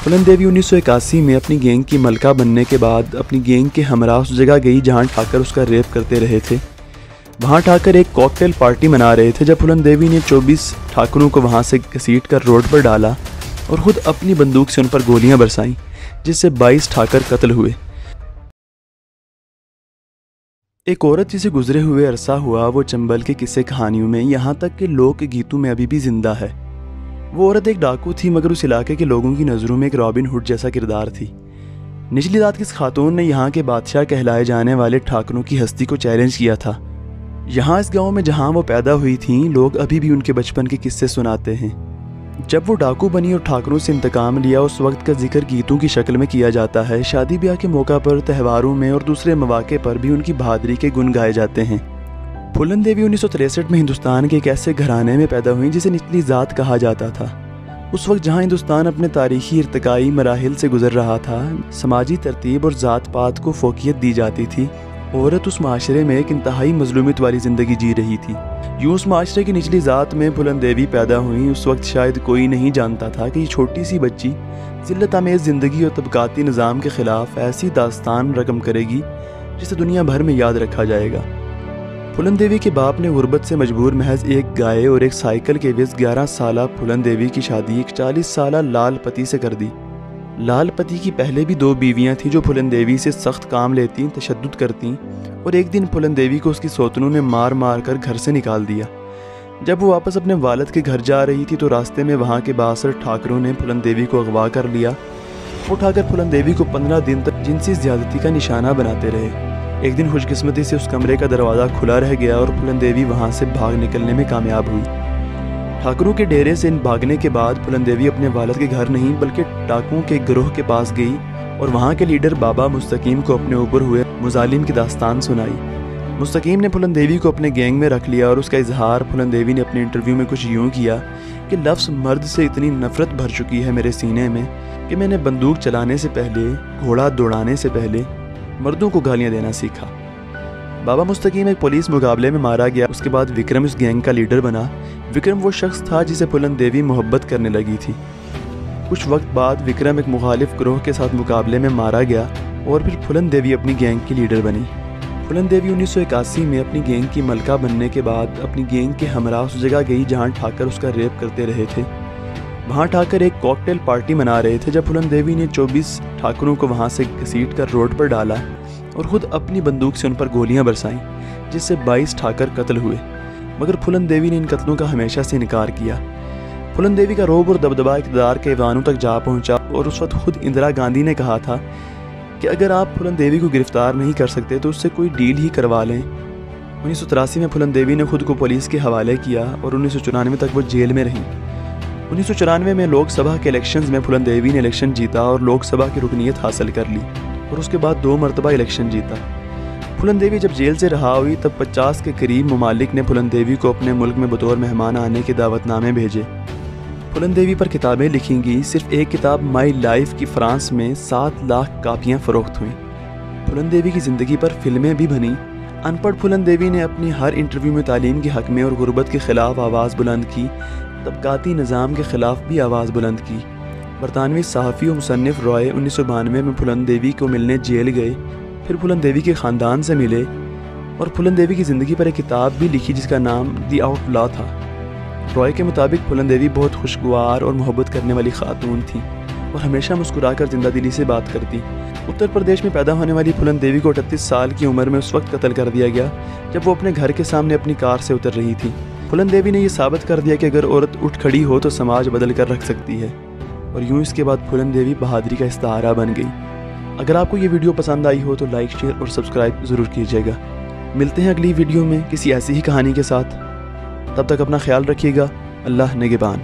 फुलन देवी 1981 में अपनी गैंग की मलका बनने के बाद अपनी गैंग के हमरा उस जगह गई जहां ठाकर उसका रेप करते रहे थे। वहां ठाकर एक कॉकटेल पार्टी मना रहे थे जब फुलन देवी ने 24 ठाकरों को वहां से घसीट कर रोड पर डाला और खुद अपनी बंदूक से उन पर गोलियां बरसाईं, जिससे 22 ठाकर कत्ल हुए। एक औरत जिसे गुजरे हुए अरसा हुआ वो चंबल के किस्से कहानियों में, यहाँ तक कि लोक गीतों में अभी भी जिंदा है। वो औरत एक डाकू थी, मगर उस इलाके के लोगों की नज़रों में एक रॉबिन हुड जैसा किरदार थी। निचली जात की इस खातून ने यहाँ के बादशाह कहलाए जाने वाले ठाकरों की हस्ती को चैलेंज किया था। यहाँ इस गांव में जहाँ वो पैदा हुई थी, लोग अभी भी उनके बचपन के किस्से सुनाते हैं। जब वो डाकू बनी और ठाकरों से इंतकाम लिया, उस वक्त का जिक्र गीतों की शक्ल में किया जाता है। शादी ब्याह के मौका पर, त्योहारों में और दूसरे मौके पर भी उनकी बहादुरी के गुण गाए जाते हैं। फुलन देवी 1963 में हिंदुस्तान के एक ऐसे घराने में पैदा हुई जिसे निचली जात कहा जाता था। उस वक्त जहां हिंदुस्तान अपने तारीखी इर्तिकाई मराहिल से गुजर रहा था, समाजी तरतीब और ज़ात पात को फोकियत दी जाती थी। औरत उस माशरे में एक इंतहाई मजलूमियत वाली ज़िंदगी जी रही थी। यूँ उस माशरे की निचली ज़ात में फुलन देवी पैदा हुई। उस वक्त शायद कोई नहीं जानता था कि ये छोटी सी बच्ची ज़िल्लत आमेज़ ज़िंदगी और तबकाती निज़ाम के ख़िलाफ़ ऐसी दास्तान रकम करेगी जिसे दुनिया भर में याद रखा जाएगा। फुलन देवी के बाप ने गुर्बत से मजबूर महज एक गाय और एक साइकिल के एवज़ 11 साला फुलन देवी की शादी एक 40 साला लाल पति से कर दी। लाल पति की पहले भी 2 बीवियां थीं जो फुलन देवी से सख्त काम लेती, तशद्दुद करती, और एक दिन फुलन देवी को उसकी सौतनों ने मार मार कर घर से निकाल दिया। जब वो वापस अपने वालिद के घर जा रही थी तो रास्ते में वहाँ के बासर ठाकरों ने फुलन देवी को अगवा कर लिया। वो ठाकर फुलन देवी को 15 दिन तक जिनसी ज़्यादती का निशाना बनाते रहे। एक दिन खुशकिस्मती से उस कमरे का दरवाज़ा खुला रह गया और फुलन देवी वहाँ से भाग निकलने में कामयाब हुई। ठाकरों के डेरे से भागने के बाद फुलन देवी अपने वालिद के घर नहीं बल्कि डाकुओं के गिरोह के पास गई और वहाँ के लीडर बाबा मुस्तकीम को अपने ऊपर हुए मुजालिम की दास्तान सुनाई। मुस्तकीम ने फुलन देवी को अपने गैंग में रख लिया और उसका इजहार फुलन देवी ने अपने इंटरव्यू में कुछ यूँ किया कि लफ्ज़ मर्द से इतनी नफ़रत भर चुकी है मेरे सीने में कि मैंने बंदूक चलाने से पहले, घोड़ा दौड़ाने से पहले मर्दों को गालियाँ देना सीखा। बाबा मुस्तकीम एक पुलिस मुकाबले में मारा गया। उसके बाद विक्रम इस गैंग का लीडर बना। विक्रम वो शख्स था जिसे फुलन देवी मोहब्बत करने लगी थी। कुछ वक्त बाद विक्रम एक मुखालिफ ग्रोह के साथ मुकाबले में मारा गया और फिर फुलन देवी अपनी गैंग की लीडर बनी। फुलन देवी 1981 में अपनी गैंग की मलका बनने के बाद अपनी गैंग के हमरा उस जगह गई जहां ठाकर उसका रेप करते रहे थे। वहां ठाकर एक कॉकटेल पार्टी मना रहे थे जब फुलन देवी ने 24 ठाकरों को वहां से घसीट कर रोड पर डाला और खुद अपनी बंदूक से उन पर गोलियां बरसाईं, जिससे 22 ठाकर कत्ल हुए। मगर फुलन देवी ने इन कत्लों का हमेशा से इनकार किया। फुलन देवी का रोब और दबदबा इक़्तिदार के ऐवानों तक जा पहुंचा और उस वक्त खुद इंदिरा गांधी ने कहा था कि अगर आप फुलन देवी को गिरफ्तार नहीं कर सकते तो उससे कोई डील ही करवा लें। 1983 में फुलन देवी ने खुद को पुलिस के हवाले किया और 1994 तक वो जेल में रहीं। 1994 में लोकसभा के इलेक्शंस में फुलन देवी ने इलेक्शन जीता और लोकसभा की रुकनीत हासिल कर ली और उसके बाद 2 मरतबा इलेक्शन जीता। फुलन देवी जब जेल से रहा हुई तब 50 के करीब ममालिक ने फुलन देवी को अपने मुल्क में बतौर मेहमान आने के दावतनामे भेजे। फुलन देवी पर किताबें लिखी गई। सिर्फ एक किताब माई लाइफ की फ्रांस में 7 लाख कापियाँ फ़रोख्त हुईं। फुलन देवी की ज़िंदगी पर फिल्में भी बनी। अनपढ़ फुलन देवी ने अपनी हर इंटरव्यू में तालीम के हक़ में और गुर्बत के ख़िलाफ़ आवाज़ बुलंद की, तबकाती निज़ाम के ख़िलाफ़ भी आवाज़ बुलंद की। बरतानवी सहाफ़ी और मुसन्निफ़ रॉय 1992 में फुलन देवी को मिलने जेल गए, फिर फुलन देवी के ख़ानदान से मिले और फुलन देवी की ज़िंदगी पर एक किताब भी लिखी जिसका नाम द आउटलॉ था। रॉय के मुताबिक फुलन देवी बहुत खुशगवार और मोहब्बत करने वाली खातून थी और हमेशा मुस्कुराकर जिंदा दिली से बात करती। उत्तर प्रदेश में पैदा होने वाली फुलन देवी को 38 साल की उम्र में उस वक्त कत्ल कर दिया गया जब वो अपने घर के सामने अपनी कार से उतर रही थी। फुलन देवी ने यह साबित कर दिया कि अगर औरत उठ खड़ी हो तो समाज बदल कर रख सकती है और यूँ इसके बाद फुलन देवी बहादुरी का इस्तारा बन गई। अगर आपको ये वीडियो पसंद आई हो तो लाइक, शेयर और सब्सक्राइब ज़रूर कीजिएगा। मिलते हैं अगली वीडियो में किसी ऐसी ही कहानी के साथ। तब तक अपना ख्याल रखिएगा। अल्लाह निगहबान।